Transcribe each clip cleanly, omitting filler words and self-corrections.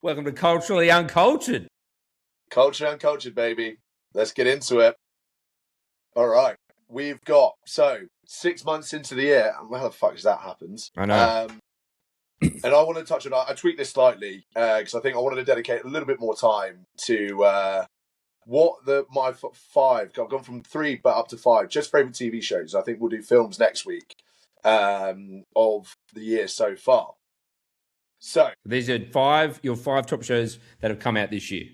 Welcome to Culturally Uncultured. Culture Uncultured, baby. Let's get into it. All right. We've got, 6 months into the year. How the fuck has that happened? I know. And I want to touch on, I tweaked this slightly because I think I wanted to dedicate a little bit more time to my five, I've gone from 3 but up to 5, just favourite TV shows. I think we'll do films next week of the year so far. So these are your 5 top shows that have come out this year.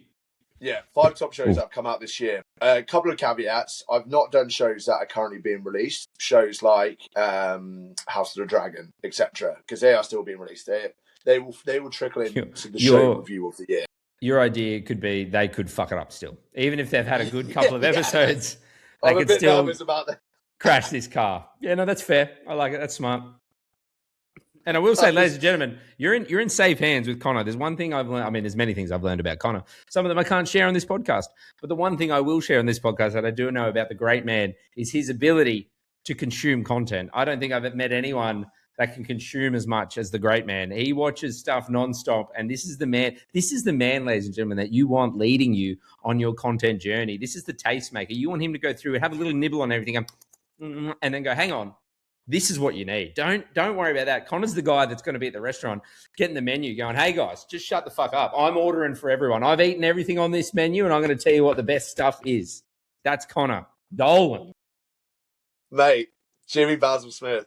Yeah, 5 top shows that have come out this year. A couple of caveats. I've not done shows that are currently being released. Shows like House of the Dragon, etc., because they are still being released. They will trickle into the show review of the year. Your idea could be they could fuck it up still, even if they've had a good couple of episodes. They I'm a could bit still nervous about that. Crash this car. Yeah, no, that's fair. I like it. That's smart. And I will say, ladies and gentlemen, you're in safe hands with Conor. There's one thing I've learned. I mean, there's many things I've learned about Conor. Some of them I can't share on this podcast. But the one thing I will share on this podcast that I do know about the great man is his ability to consume content. I don't think I've met anyone that can consume as much as the great man. He watches stuff nonstop. And this is the man, ladies and gentlemen, that you want leading you on your content journey. This is the tastemaker. You want him to go through and have a little nibble on everything and then go, hang on. This is what you need. Don't worry about that. Connor's the guy that's going to be at the restaurant getting the menu going, hey, guys, just shut the fuck up. I'm ordering for everyone. I've eaten everything on this menu, and I'm going to tell you what the best stuff is. That's Conor. Dolan. Mate, Jimmy Basil Smith.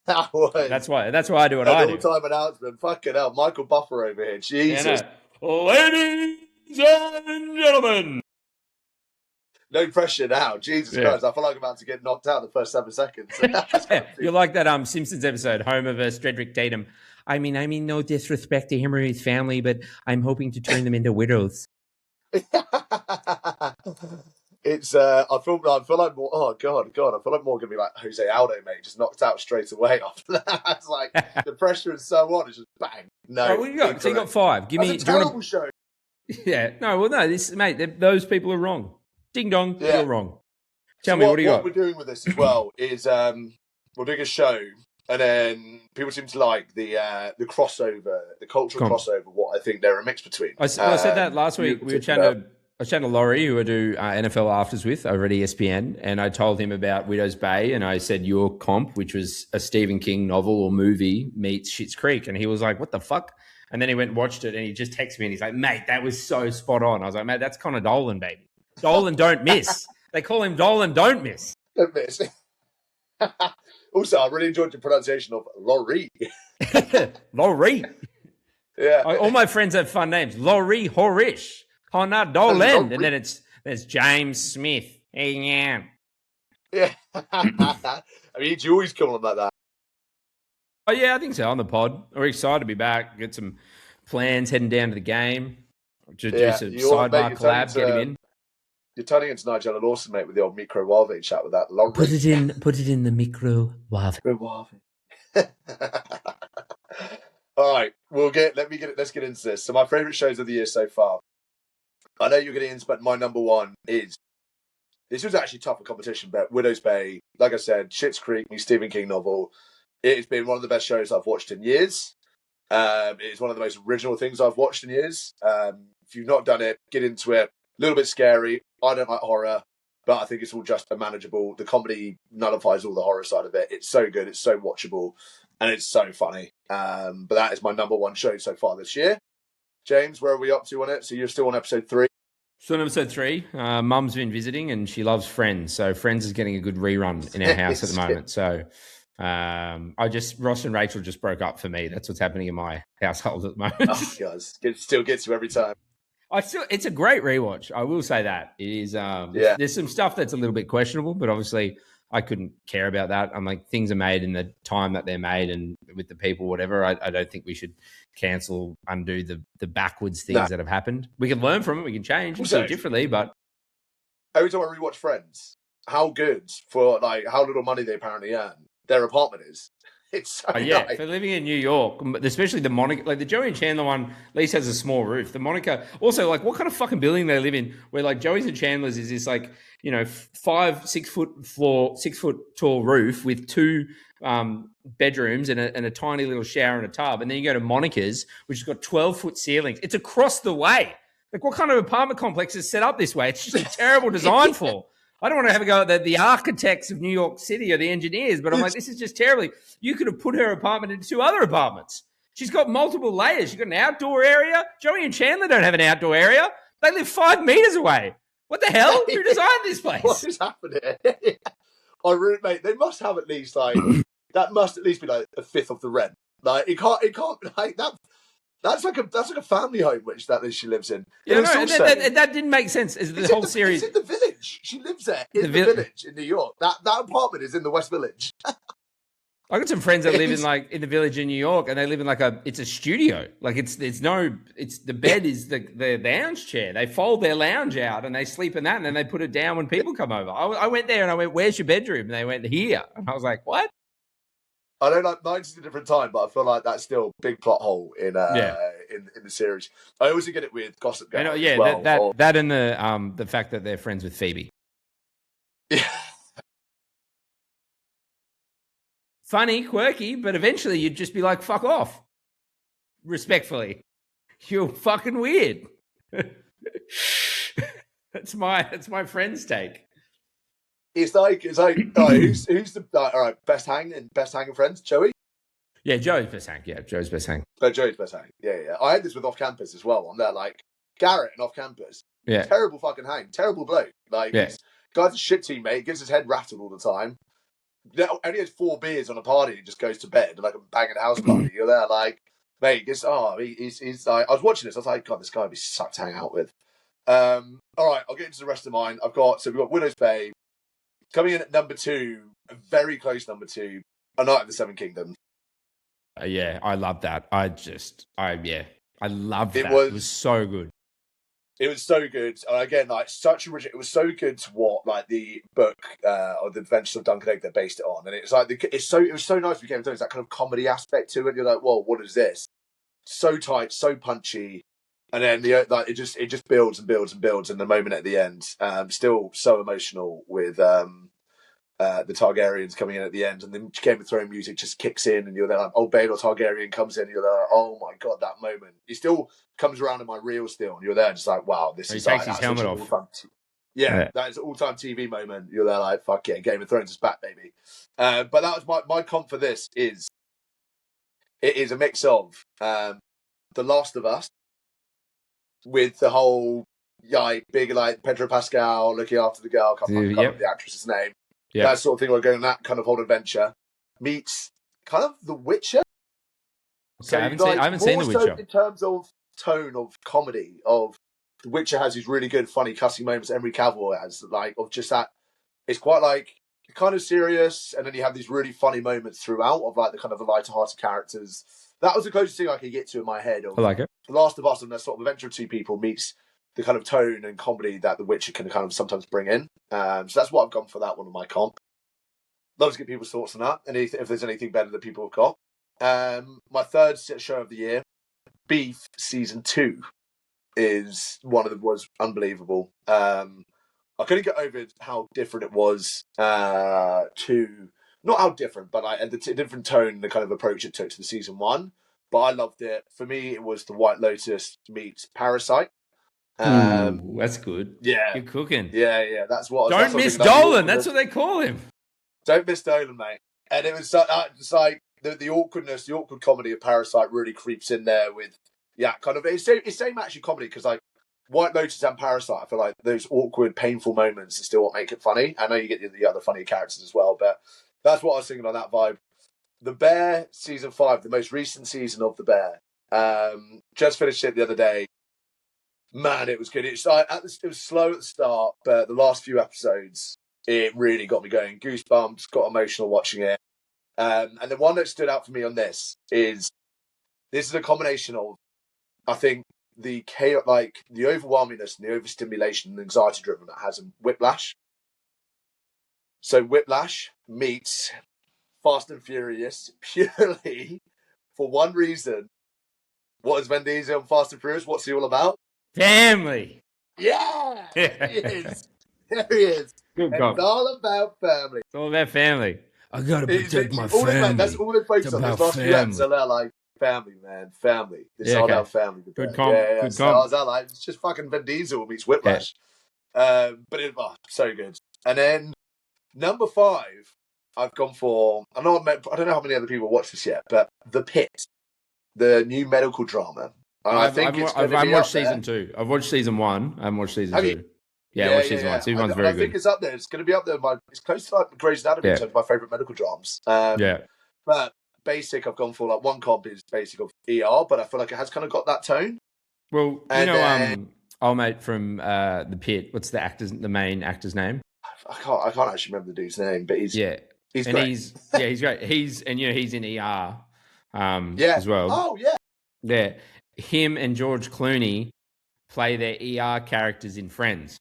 That's why I do what I do. All-time announcement. Fucking hell. Michael Buffer over here. Jesus. Yeah, no. Ladies and gentlemen. No pressure now. Jesus Christ. I feel like I'm about to get knocked out in the first 7 seconds. You're like that Simpsons episode, Homer versus Frederick Tatum. I mean, no disrespect to him or his family, but I'm hoping to turn them into widows. It's I feel like more, oh God, I feel like more gonna be like Jose Aldo, mate, just knocked out straight away after that. It's like the pressure is so on, it's just bang. No. Right, what you got? So you got 5. Give me a terrible show. Yeah. No, mate, those people are wrong. Ding dong, you're wrong. Tell me, what do you got? What we're doing with this as well is we're doing a show, and then people seem to like the crossover, the cultural crossover. What I think they're a mix between. I said that last week. I was chatting to Laurie, who I do NFL Afters with over at ESPN, and I told him about Widow's Bay, and I said your comp, which was a Stephen King novel or movie, meets Schitt's Creek, and he was like, "What the fuck?" And then he went and watched it, and he just texted me, and he's like, "Mate, that was so spot on." I was like, "Mate, that's Conor Dolan, baby. Dolan don't miss." They call him Dolan don't miss. Don't miss. Also, I really enjoyed the pronunciation of Laurie. Laurie. Yeah. All my friends have fun names. Laurie Horish. Conor Dolan. And then there's James Smith. Yeah. Yeah. I mean, do you always call him like that? Oh, yeah, I think so. On the pod. We're excited to be back. Get some plans heading down to the game. Just do some sidebar collab, get him in. You're turning into Nigella Lawson, mate, with the old micro wave chat with that. Laurie. Put it in the micro wave. All right, let's get into this. So my favourite shows of the year so far. I know you're getting into, but my number one is, this was actually tougher competition, but Widow's Bay, like I said, Schitt's Creek, new Stephen King novel. It's been one of the best shows I've watched in years. It's one of the most original things I've watched in years. If you've not done it, get into it. A little bit scary. I don't like horror, but I think it's all just manageable. The comedy nullifies all the horror side of it. It's so good. It's so watchable. And it's so funny. But that is my number one show so far this year. James, where are we up to on it? So you're still on episode 3? Still on episode 3. Mum's been visiting and she loves Friends. So Friends is getting a good rerun in our house at the moment. So Ross and Rachel just broke up for me. That's what's happening in my household at the moment. Oh, guys, it still gets you every time. It's a great rewatch. I will say that it is. There's some stuff that's a little bit questionable, but obviously I couldn't care about that. I'm like, things are made in the time that they're made and with the people, whatever. I don't think we should undo the backwards things that have happened. We can learn from it. We can change and do it differently. But every time I rewatch Friends, how good for like how little money they apparently earn. Their apartment is. It's so Yeah, nice. for living in New York, especially the Monica, like the Joey and Chandler one, at least has a small roof. The Monica, also, like, what kind of fucking building they live in? Where like Joey's and Chandler's is this like 5-6 foot floor, 6 foot tall roof with two bedrooms and a tiny little shower and a tub, and then you go to Monica's, which has got 12-foot ceilings. It's across the way. Like, what kind of apartment complex is set up this way? It's just a terrible design flaw. I don't want to have a go at the architects of New York City or the engineers, but I'm like, this is just terribly. You could have put her apartment into 2 other apartments. She's got multiple layers. She's got an outdoor area. Joey and Chandler don't have an outdoor area. They live 5 meters away. What the hell? Who designed this place? What is happening? Our roommate, they must have at least like that must at least be like a fifth of the rent. Like it can't like that. That's like a family home that she lives in. Yeah, no, that didn't make sense. As the whole series, it's in the village. She lives there in the village in New York. That apartment is in the West Village. I got some friends that live in the village in New York, and they live in it's a studio. Like it's the bed is the lounge chair. They fold their lounge out and they sleep in that, and then they put it down when people come over. I went there and I went, "Where's your bedroom?" And they went, "Here." And I was like, "What?" I know, like mine's a different time, but I feel like that's still a big plot hole in the series. I also get it with Gossip Girl. Yeah, that and the fact that they're friends with Phoebe. Yeah. Funny, quirky, but eventually you'd just be like, "Fuck off." Respectfully, you're fucking weird. That's my friend's take. It's like all right, who's the all right best hanging friends? Joey. Yeah, Joey's best hang. Yeah, Joey's best hang. Joey's best hang. Yeah. I had this with Off Campus as well. I'm there like Garrett and Off Campus. Yeah. Terrible fucking hang. Terrible bloke. Like guy's a shit teammate. Gets his head rattled all the time. Only has 4 beers on a party and just goes to bed like a banging house party. You're there like, mate. He's like. I was watching this. I was like, God, this guy would be sucked to hang out with. All right, I'll get into the rest of mine. We've got Widow's Bay. Coming in at number 2, a very close number 2, A Night of the Seven Kingdoms. Yeah, I love that. I loved that. It was so good. It was so good. And again, like it was so good to what like the book or the Adventures of Duncan Egg they based it on. And it's like it was so nice with Game of Thrones, that kind of comedy aspect to it. You're like, whoa, what is this? So tight, so punchy. And then it just builds and builds and builds, and the moment at the end, still so emotional with the Targaryens coming in at the end, and then Game of Thrones music just kicks in, and you're there like, oh, Baelor Targaryen comes in, and you're there, oh my god, that moment. It still comes around in my reel still, and you're there just like, wow, this is. He takes his helmet off. That is an all-time TV moment. You're there like, fuck yeah, Game of Thrones is back, baby. But that was my comp for this is a mix of The Last of Us, with the whole big like Pedro Pascal looking after the girl, can't remember the actress's name. Yep. That sort of thing. We're going that kind of whole adventure meets kind of The Witcher. Okay, I haven't seen The Witcher. In terms of tone of comedy, of The Witcher has these really good, funny cussing moments. Henry Cavill has of just that. It's quite like kind of serious, and then you have these really funny moments throughout of like the kind of the lighter-hearted characters. That was the closest thing I could get to in my head. I like it. The Last of Us and that sort of adventure of 2 people meets the kind of tone and comedy that The Witcher can kind of sometimes bring in. So that's what I've gone for that one on my comp. Love to get people's thoughts on that, and if there's anything better that people have got. My third show of the year, Beef Season 2, was unbelievable. I couldn't get over how different it was not how different, but the different tone, the kind of approach it took to the season 1. But I loved it. For me, it was The White Lotus meets Parasite. That's good. Yeah, you're cooking. Yeah. That's what. Don't miss Dolan. That's what they call him. Don't miss Dolan, mate. And it was just like the awkwardness, the awkward comedy of Parasite really creeps in there with kind of it's same actually comedy, because like White Lotus and Parasite, I feel like those awkward, painful moments are still what make it funny. I know you get the other funny characters as well, but that's what I was thinking on that vibe. The Bear season 5, the most recent season of The Bear. Just finished it the other day. Man, it was good. It was slow at the start, but the last few episodes, it really got me going. Goosebumps, got emotional watching it. And the one that stood out for me on this is a combination of, I think, the chaos, like the overwhelmingness and the overstimulation and anxiety driven that has in Whiplash. So Whiplash meets Fast and Furious purely for one reason. What is Vin Diesel on Fast and Furious? What's he all about? Family. Yeah, there he is. There he is. Good And cop. it's all about family. It's all about family. I gotta protect my all family. that's all they focus on. Those last few acts are like family, man, family. It's all about family. Good comp. Yeah. Good so comp. I was like, it's just fucking Vin Diesel meets Whiplash. Yeah. But so good. And then number 5, I've gone for. I don't know how many other people watch this yet, but The Pit, the new medical drama. And I've watched season 2. I've watched season 1. I haven't watched season 2. Yeah, I watched season 1. Season 1's very good. I think it's up there. It's going to be up there. It's close to like Grey's Anatomy in terms of my favourite medical dramas. But basic, I've gone for like one comp is basic of ER, but I feel like it has kind of got that tone. Well, old mate from The Pit. What's the main actor's name? I can't actually remember the dude's name, but he's great. He's great. He's in ER as well. Oh yeah. Yeah. Him and George Clooney play their ER characters in Friends.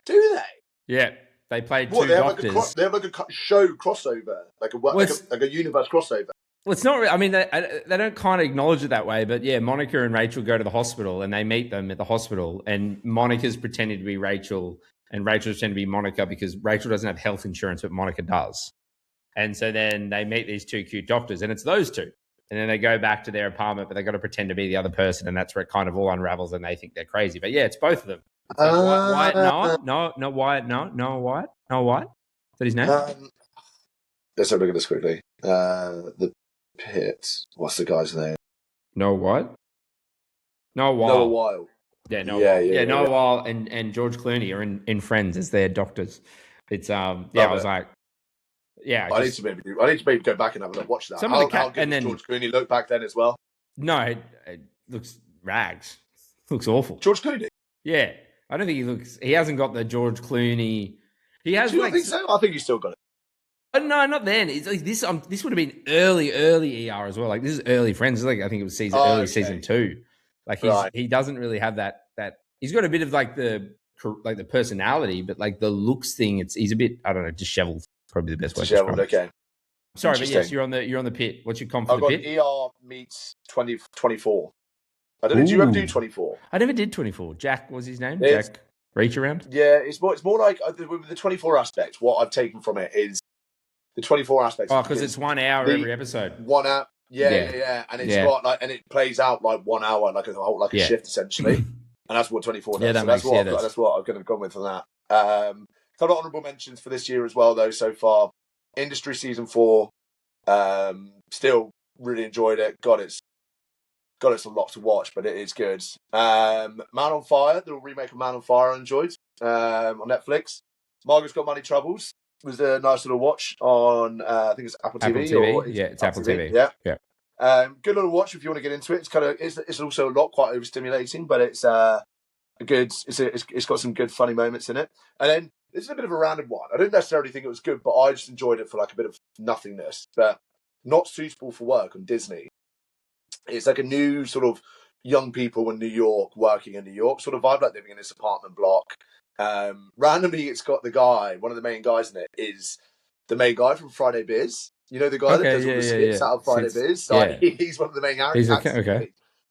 Do they? Yeah. They play two doctors. They have like a show crossover, like a universe crossover. Well, it's not. I mean, they don't kind of acknowledge it that way, but yeah, Monica and Rachel go to the hospital and they meet them at the hospital, and Monica's pretending to be Rachel, and Rachel's pretending to be Monica because Rachel doesn't have health insurance, but Monica does. And so then they meet these two cute doctors, and it's those two. And then they go back to their apartment, but they got to pretend to be the other person, and that's where it kind of all unravels, and they think they're crazy. But yeah, it's both of them. Wyatt Noah? No, Wyatt Noah? No, Wyatt? No, Wyatt? Is that his name? Let's have a look at this quickly. The Pit. What's the guy's name? Noah Wyatt? Noah Weil. Yeah, Noah Weil and George Clooney are in Friends as their doctors. It's I was like, yeah. I need to maybe go back and have a look, watch that. And then George Clooney look back then as well. No, it looks rags. Looks awful. George Clooney. Yeah, I don't think he looks. He hasn't got the George Clooney. He has. Do you think so? I think he's still got it. No, not then. It's like this. This would have been early ER as well. Like this is early Friends. Like I think it was season 2. Like he doesn't really have that. He's got a bit of like the personality, but like the looks thing. He's a bit. I don't know, disheveled. Probably the best way. Disheveled. Okay. Sorry, but yes, you're on the Pit. What's your comp for the Pit? I've got ER meets 2024. I don't know. Did you ever do 24? I never did 24. Jack was his name. Jack Reach Around. Yeah, it's more like the 24 aspect. What I've taken from it is the 24 aspects. Oh, because it's 1 hour every episode. 1 hour. Yeah. And it's got like, and it plays out like 1 hour, like a shift essentially. And that's what 24 does. Yeah, that's what I'm going to go with on that. Couple of honourable mentions for this year as well, though. So far, Industry season 4. Still really enjoyed it. God, it's a lot to watch, but it is good. Man on Fire, the remake of Man on Fire, I enjoyed on Netflix. Margaret's Got Money Troubles was a nice little watch on I think it's Apple TV. It's Apple TV. Yeah. Good little watch if you want to get into it. It's also quite overstimulating, but it's good. It's got some good funny moments in it. And then this is a bit of a random one. I didn't necessarily think it was good, but I just enjoyed it for like a bit of nothingness. But Not Suitable for Work on Disney. It's like a new sort of young people in New York working in New York sort of vibe, like living in this apartment block. Randomly, it's got one of the main guys in it is the main guy from Friday Biz. You know the guy that does all the skits out of Friday Biz? So he's one of the main characters.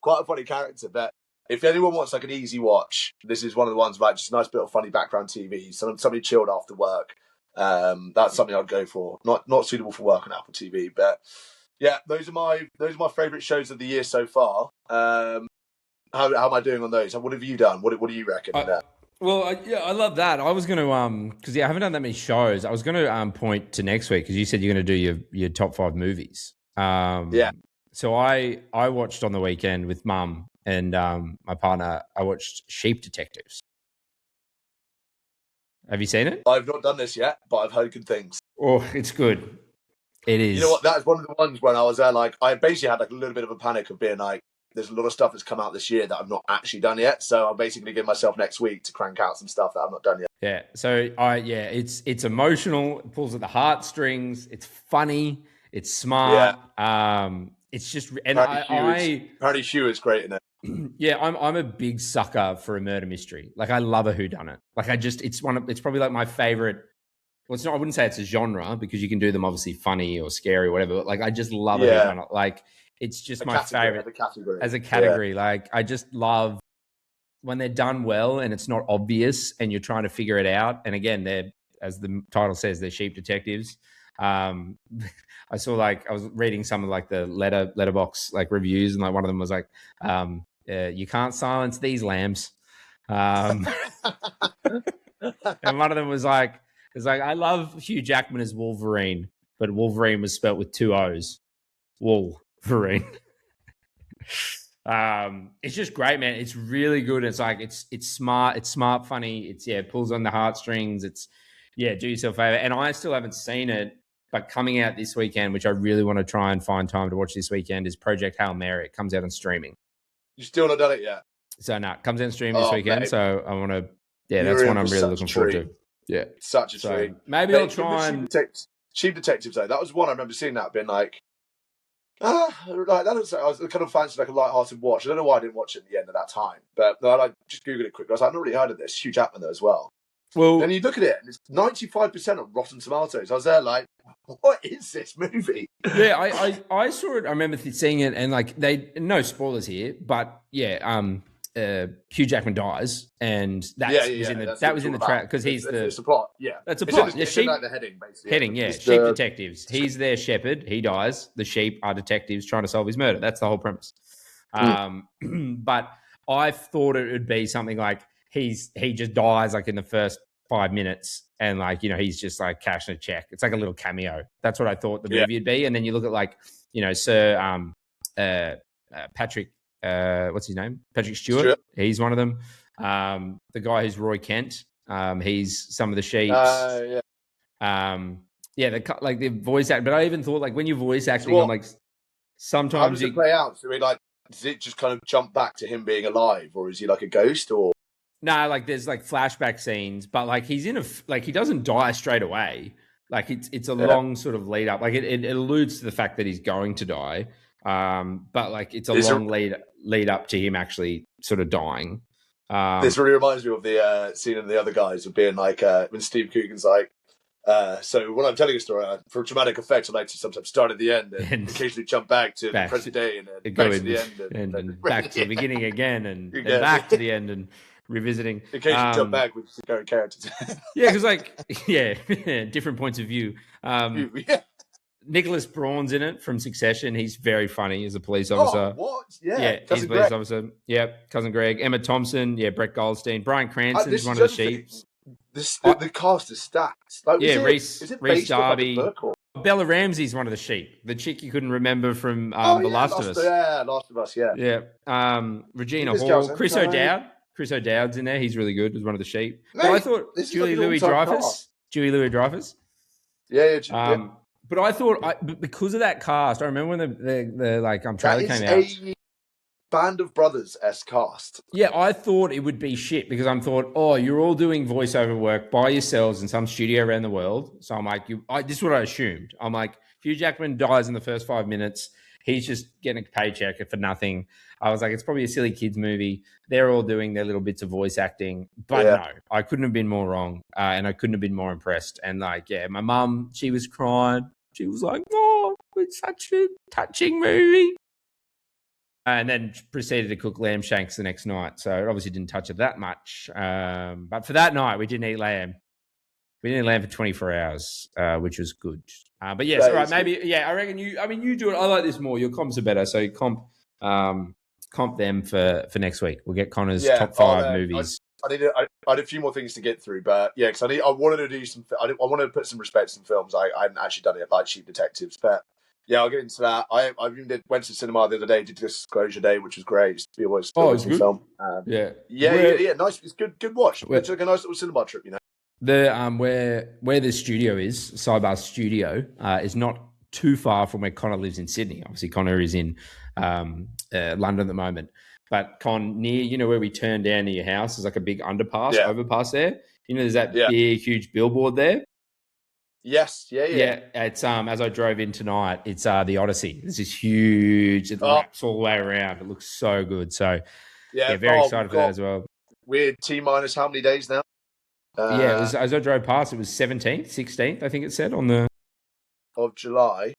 Quite a funny character. But if anyone wants like an easy watch, this is one of the ones like just a nice bit of funny background TV. Somebody chilled after work. That's something I'd go for. Not Suitable for Work on Apple TV, but yeah, those are my favourite shows of the year so far. How am I doing on those? What have you done? What do you reckon? I love that. I was going to because I haven't done that many shows. I was going to point to next week because you said you're going to do your top 5 movies. So I watched on the weekend with Mum and my partner. I watched Sheep Detectives. Have you seen it? I've not done this yet, but I've heard good things. Oh, it's good. It is. You know what? That is one of the ones when I was there. Like, I basically had like a little bit of a panic of being like, "There's a lot of stuff that's come out this year that I've not actually done yet." So I'm basically giving myself next week to crank out some stuff that I've not done yet. Yeah. So it's emotional. It pulls at the heartstrings. It's funny. It's smart. Yeah. It's just apparently Hugh is great in it. Yeah, I'm a big sucker for a murder mystery. Like I love a whodunit. Like it's probably like my favorite Well, it's not. I wouldn't say it's a genre because you can do them obviously funny or scary or whatever. But like, I just love it. Yeah. Like, it's just A my category, favorite as as a a category. category. Like, I just love when they're done well and it's not obvious and you're trying to figure it out. And again, they're, as the title says, they're sheep detectives. I saw I was reading some of like the letterbox like reviews, and like one of them was like, you can't silence these lambs. And one of them was like, I love Hugh Jackman as Wolverine, but Wolverine was spelt with 2 O's. Wolverine. It's just great, man. It's really good. It's like it's smart. It's smart, funny. It pulls on the heartstrings. Do yourself a favor. And I still haven't seen it, but coming out this weekend, which I really want to try and find time to watch this weekend, is Project Hail Mary. It comes out on streaming. You still not done it yet? So no, it comes out on streaming this weekend. Mate. So I want to. Yeah, that's one I'm really looking forward to. Yeah, such a treat. Maybe I'll try and Sheep Detectives. Though that was one I remember seeing that being like. Like that was, I was kind of fancy like a light-hearted watch. I don't know why I didn't watch it at the end of that time, but I just googled it quickly. I was like, I've not really heard of this. Hugh Jackman though as well. Well, then you look at it, and it's 95% on Rotten Tomatoes. I was there like, what is this movie? Yeah, I saw it. I remember seeing it, and like no spoilers here, but Hugh Jackman dies, and that was in the track because he's the plot. Yeah, that's a plot. It's like the heading, basically. Heading, yeah. Sheep detectives. He's their shepherd. He dies. The sheep are detectives trying to solve his murder. That's the whole premise. But I thought it would be something like he just dies like in the first 5 minutes, and like he's just like cashing a check. It's like a little cameo. That's what I thought the movie would be. And then you look at like Sir Patrick. What's his name? Patrick Stewart. He's one of them. The guy who's Roy Kent. He's some of the sheep. The voice act. But I even thought like when you're voice acting, I'm like sometimes how does it play out? So does it just kind of jump back to him being alive, or is he like a ghost? Or no, like there's like flashback scenes, but like he's in he doesn't die straight away. Like it's a long sort of lead up. Like it alludes to the fact that he's going to die. But like it's a long lead up to him actually sort of dying. This really reminds me of the scene in The Other Guys of being like when Steve Coogan's like, so when I'm telling a story for dramatic effect, I like to sometimes start at the end and occasionally jump back to the present day and then back to the end and back to the beginning again and then back to the end and revisiting. Occasionally jump back with the characters. because different points of view. Nicholas Braun's in it from Succession. He's very funny as a police officer. Oh, what? Yeah, he's a police officer. Yep, Cousin Greg. Emma Thompson. Yeah, Brett Goldstein. Bryan Cranston's one of the sheep. The cast is stacked. Like, Reese Darby. Bella Ramsey's one of the sheep. The chick you couldn't remember from The Last of Us. Yeah, Last of Us, yeah. Yeah. Regina Hall. Chris O'Dowd. Chris O'Dowd's in there. He's really good as one of the sheep. But I thought Julie Louis-Dreyfus. Yeah. But I thought, because of that cast, I remember when the trailer came out. A Band of Brothers-esque cast. Yeah, I thought it would be shit because I thought, you're all doing voiceover work by yourselves in some studio around the world. So I'm like, this is what I assumed. I'm like, Hugh Jackman dies in the first 5 minutes. He's just getting a paycheck for nothing. I was like, it's probably a silly kids movie. They're all doing their little bits of voice acting. But no, I couldn't have been more wrong. And I couldn't have been more impressed. And my mum, she was crying. She was like, it's such a touching movie. And then proceeded to cook lamb shanks the next night. So it obviously didn't touch it that much. But for that night, we didn't eat lamb. We didn't eat lamb for 24 hours, which was good. But yes, all right, maybe, I reckon you do it. I like this more. Your comps are better. So comp them for next week. We'll get Connor's top 5 movies. I had a few more things to get through, but because I wanted to do some. I wanted to put some respect to some films. I hadn't actually done it, like Sheep Detectives, but I'll get into that. I even went to the cinema the other day, did Disclosure Day, which was great. It's it's good. Film. Yeah. Nice. It's good watch. It's like a nice little cinema trip, The where the studio is, Sidebar Studio, is not too far from where Conor lives in Sydney. Obviously, Conor is in London at the moment. But near, where we turn down to your house, there's like a big overpass there. There's that big, huge billboard there. Yes, yeah. It's as I drove in tonight, it's the Odyssey. It's this huge. It wraps all the way around. It looks so good. So very excited for that as well. We're T-minus how many days now? Yeah, it was as I drove past. It was 17th, 16th. I think it said on the of July.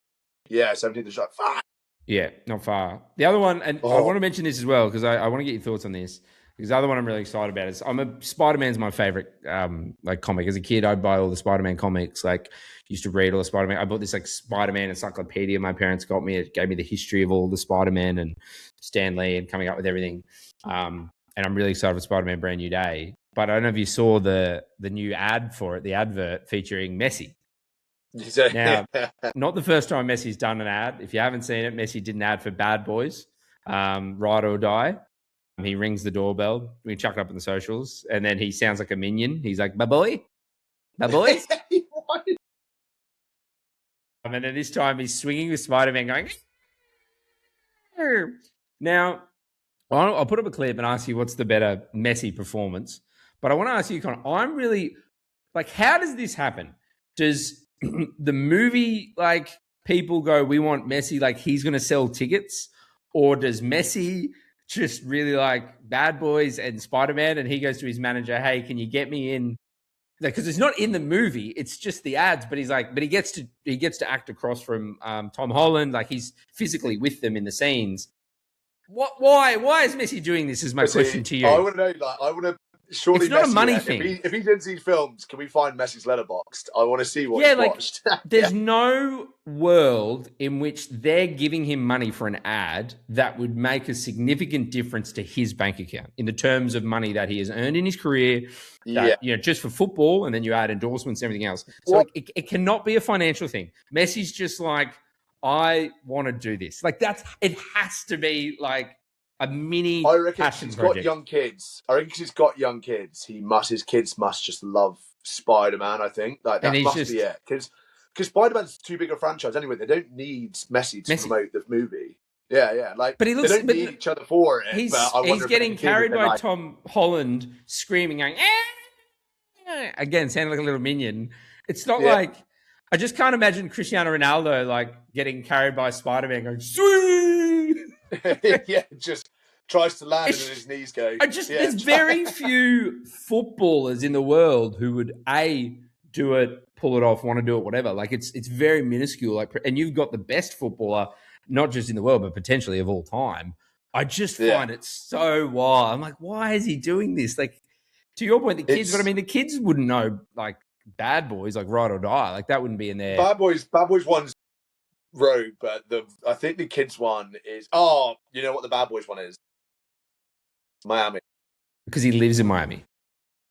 Yeah, 17th of July. Fuck. Yeah, not far. The other one, and I want to mention this as well because I want to get your thoughts on this. Because the other one I'm really excited about is Spider-Man's my favorite like comic. As a kid, I'd buy all the Spider-Man comics. Like used to read all the Spider-Man. I bought this like Spider-Man encyclopedia my parents got me. It gave me the history of all the Spider-Man and Stan Lee and coming up with everything. And I'm really excited for Spider-Man Brand New Day. But I don't know if you saw the new ad for it, the advert featuring Messi. Now, not the first time Messi's done an ad. If you haven't seen it, Messi did an ad for Bad Boys, Ride or Die. He rings the doorbell. We chuck it up in the socials, and then he sounds like a minion. He's like, "My boy, my boy." And then this time he's swinging with Spider-Man, going. Now, I'll put up a clip and ask you what's the better Messi performance. But I want to ask you, Conor, I'm really like, how does this happen? Does the movie, like, people go, we want Messi, like he's going to sell tickets? Or does Messi just really like Bad Boys and Spider-Man and he goes to his manager, hey, can you get me in? Because it's not in the movie, it's just the ads, but he's like, but he gets to act across from Tom Holland, like he's physically with them in the scenes. Why is Messi doing this is my question to you. I want to know, like, surely it's not Messi, a money thing. If he did these films, can we find Messi's letterboxd? I want to see what he's watched. There's no world in which they're giving him money for an ad that would make a significant difference to his bank account in the terms of money that he has earned in his career. That, just for football, and then you add endorsements and everything else. So it cannot be a financial thing. Messi's just like, I want to do this. Like it has to be like a mini I reckon passion he's project. got young kids. I reckon he's got young kids. His kids must just love Spider-Man, I think. Like that must be it. Because Spider-Man's too big a franchise anyway. They don't need Messi to promote the movie. Yeah. Like, but they don't need each other for it. He's getting carried by Tom Holland screaming, going, again, sounding like a little minion. It's not like, I just can't imagine Cristiano Ronaldo like getting carried by Spider-Man going, swing! Just tries to land and his knees go. There's very few footballers in the world who would do it, pull it off, want to do it, whatever. Like it's very minuscule. Like, and you've got the best footballer, not just in the world, but potentially of all time. I just find it so wild. I'm like, why is he doing this? Like, to your point, the kids. But I mean, the kids wouldn't know like Bad Boys, like Ride or Die. Like that wouldn't be in there. Bad Boys one's road, but I think the kids one is. You know what the Bad Boys one is? Miami, because he lives in Miami.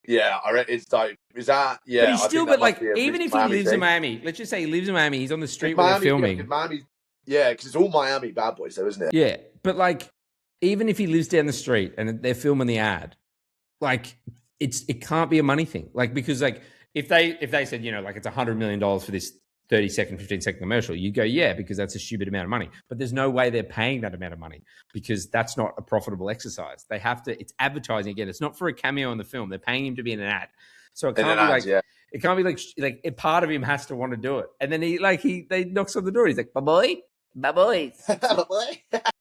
Yeah, it's like, is that? Yeah, but he's still, but like, even if he lives in Miami, let's just say he lives in Miami, he's on the street where they're filming. Miami, because it's all Miami Bad Boys, though, isn't it? Yeah, but like, even if he lives down the street and they're filming the ad, like, it can't be a money thing. Like, because like, if they said, like it's $100 million for this 30-second, 15-second commercial, you go, yeah, because that's a stupid amount of money. But there's no way they're paying that amount of money because that's not a profitable exercise. They have to, it's advertising again. It's not for a cameo in the film. They're paying him to be in an ad. So it can't be it can't be like a part of him has to want to do it. And then they knocks on the door. He's like, my boy. My boy.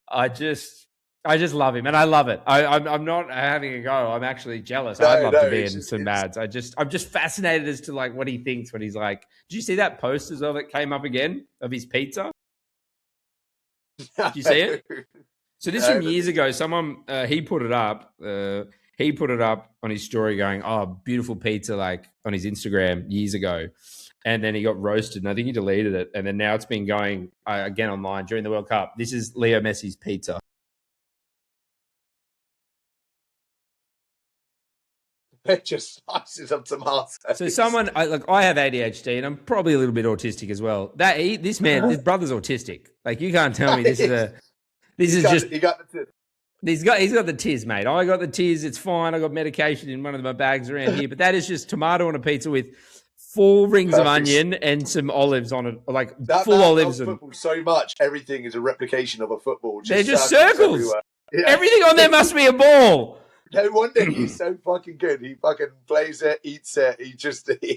I just love him, and I love it. I'm not having a go. I'm actually jealous. I'd love to be in some ads. I'm just fascinated as to like what he thinks when he's like. Did you see that post as well that came up again of his pizza? Did you see it? So this from years ago. Someone he put it up. He put it up on his story, going, "Oh, beautiful pizza!" Like on his Instagram years ago, and then he got roasted, and I think he deleted it. And then now it's been going again online during the World Cup. This is Leo Messi's pizza. They're just slices of tomatoes. So someone, I have ADHD and I'm probably a little bit autistic as well. This brother's autistic. Like you can't tell me he's got the tiz, mate. I got the tiz. It's fine. I got medication in one of my bags around here, but that is just tomato on a pizza with 4 rings of onion and some olives on it, like full olives. Football so much. Everything is a replication of a football. They're just circles. Yeah. Everything on there must be a ball. No wonder he's so fucking good. He fucking plays it, eats it. He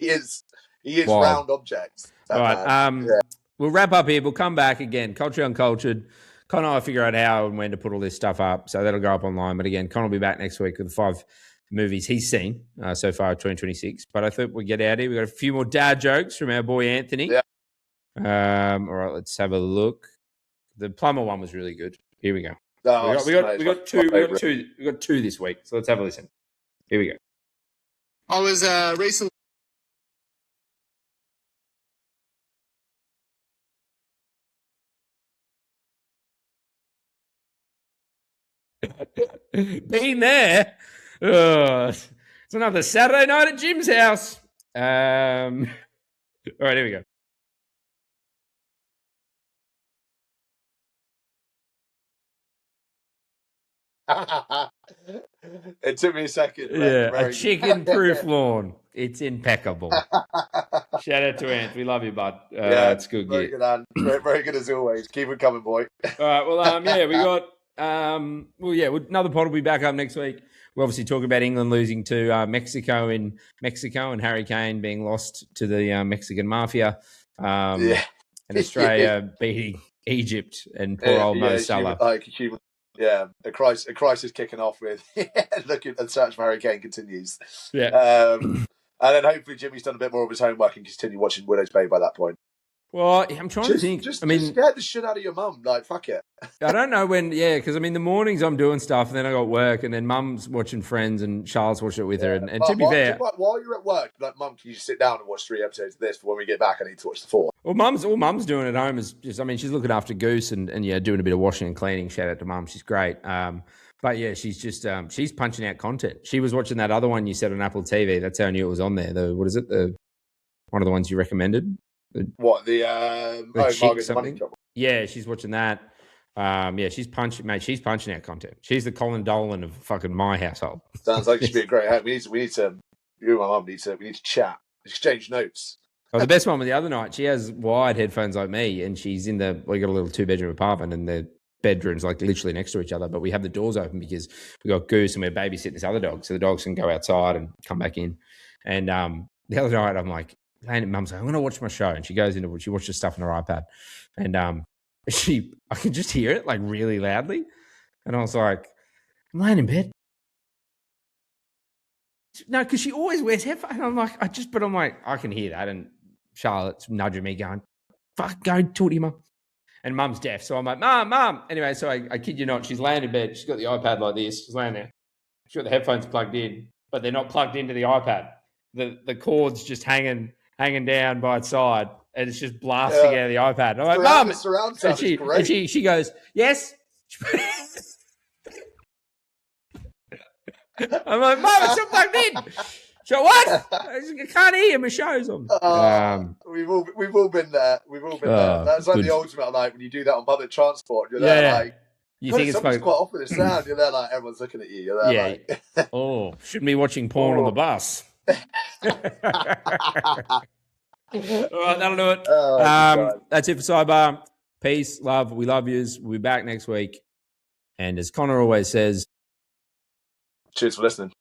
is round objects. All right. We'll wrap up here. We'll come back again. Culture Uncultured. Conor will figure out how and when to put all this stuff up. So that'll go up online. But again, Conor will be back next week with the movies he's seen so far 2026. But I thought we'd get out here. We got a few more dad jokes from our boy Anthony. Yeah. All right, let's have a look. The plumber one was really good. Here we go. Oh, we got two this week. So let's have a listen. Here we go. I was recently. Been there. It's another Saturday night at Jim's house. All right, here we go. It took me a second. Yeah, a chicken-proof lawn. It's impeccable. Shout out to Ant. We love you, bud. Yeah, it's good. Very good, Ant. Very good as always. Keep it coming, boy. All right. Well, yeah, we got. Another pod will be back up next week. We'll obviously talk about England losing to Mexico and Harry Kane being lost to the Mexican mafia. And Australia beating Egypt and poor old Mo Salah. A crisis kicking off with looking and search for Harry Kane continues. Yeah. And then hopefully Jimmy's done a bit more of his homework and continue watching Widow's Bay by that point. Well, I'm trying to think. Just get the shit out of your mum. Like, fuck it. I don't know when, because the mornings I'm doing stuff and then I got work and then mum's watching Friends and Charles watched it with her. And to be fair. While you're at work, like, mum, can you just sit down and watch 3 episodes of this for when we get back? I need to watch the 4. Well, all mum's doing at home is just, she's looking after Goose and doing a bit of washing and cleaning. Shout out to mum. She's great. But yeah, she's just, she's punching out content. She was watching that other one you said on Apple TV. That's how I knew it was on there. One of the ones you recommended. Margaret something? Yeah, she's watching that. She's punching out content. She's the Colin Dolan of fucking my household. Sounds like she'd be a great help. We need to. You and my mum need to chat, exchange notes. Oh, the best one was the other night. She has wired headphones like me, and she's we got a little 2-bedroom apartment, and the bedrooms like literally next to each other. But we have the doors open because we got Goose and we're babysitting this other dog, so the dogs can go outside and come back in. And the other night, I'm like, Mum's like, I'm going to watch my show. And she goes she watches stuff on her iPad. And I can just hear it like really loudly. And I was like, I'm laying in bed. No, because she always wears headphones. And I'm like, I can hear that. And Charlotte's nudging me going, fuck, go talk to your mum. And mum's deaf. So I'm like, mum. Anyway, so I kid you not, she's laying in bed. She's got the iPad like this. She's laying there. She's got the headphones plugged in, but they're not plugged into the iPad. The cord's just hanging down by its side, and it's just blasting out of the iPad. And I'm like, Mum, and she goes, yes. I'm like, Mum, it's not plugged in. So what? I can't hear my show's on. We've all been there. We've all been there. That's like the ultimate, like when you do that on public transport. You're there, like. You think it's quite off with the sound. You're there, like everyone's looking at you. You're there, like. Shouldn't be watching porn on the bus. All right, that'll do it. That's it for Sidebar. Peace, love. We love yous. We'll be back next week. And as Conor always says, cheers for listening.